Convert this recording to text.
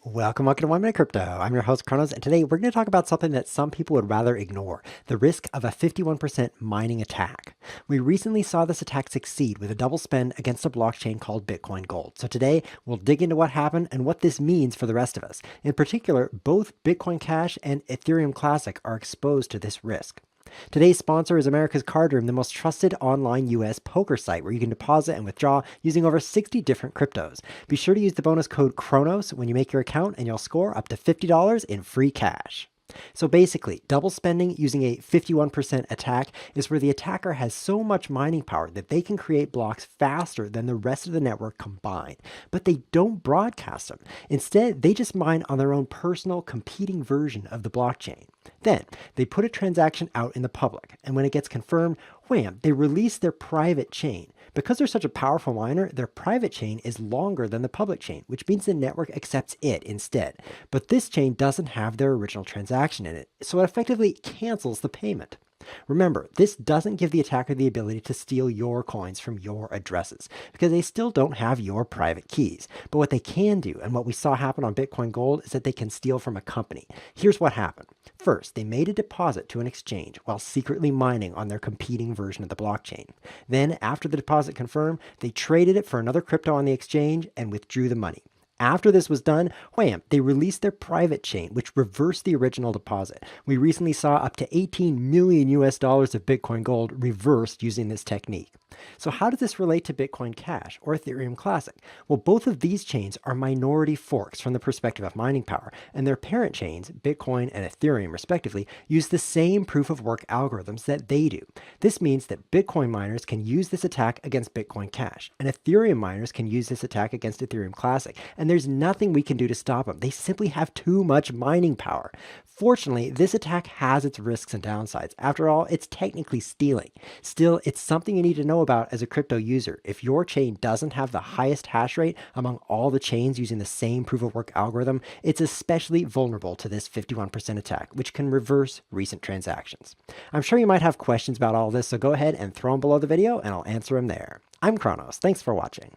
Welcome to 1 Minute Crypto. I'm your host, Chronos, and today we're going to talk about something that some people would rather ignore, the risk of a 51% mining attack. We recently saw this attack succeed with a double spend against a blockchain called Bitcoin Gold. So today we'll dig into what happened and what this means for the rest of us. In particular, both Bitcoin Cash and Ethereum Classic are exposed to this risk. Today's sponsor is America's Card Room, the most trusted online US poker site where you can deposit and withdraw using over 60 different cryptos. Be sure to use the bonus code Chronos when you make your account and you'll score up to $50 in free cash. So basically, double spending using a 51% attack is where the attacker has so much mining power that they can create blocks faster than the rest of the network combined. But they don't broadcast them. Instead, they just mine on their own personal competing version of the blockchain. Then, they put a transaction out in the public, and when it gets confirmed, wham, they release their private chain. Because they're such a powerful miner, their private chain is longer than the public chain, which means the network accepts it instead. But this chain doesn't have their original transaction in it, so it effectively cancels the payment. Remember, this doesn't give the attacker the ability to steal your coins from your addresses, because they still don't have your private keys. But what they can do, and what we saw happen on Bitcoin Gold, is that they can steal from a company. Here's what happened. First, they made a deposit to an exchange while secretly mining on their competing version of the blockchain. Then, after the deposit confirmed, they traded it for another crypto on the exchange and withdrew the money. After this was done, wham, they released their private chain, which reversed the original deposit. We recently saw up to 18 million US dollars of Bitcoin Gold reversed using this technique. So how does this relate to Bitcoin Cash or Ethereum Classic? Well, both of these chains are minority forks from the perspective of mining power, and their parent chains, Bitcoin and Ethereum respectively, use the same proof of work algorithms that they do. This means that Bitcoin miners can use this attack against Bitcoin Cash, and Ethereum miners can use this attack against Ethereum Classic, and there's nothing we can do to stop them. They simply have too much mining power. Fortunately, this attack has its risks and downsides. After all, it's technically stealing. Still, it's something you need to know about as a crypto user. If your chain doesn't have the highest hash rate among all the chains using the same proof of work algorithm, it's especially vulnerable to this 51% attack, which can reverse recent transactions. I'm sure you might have questions about all this, so go ahead and throw them below the video and I'll answer them there. I'm Chronos. Thanks for watching.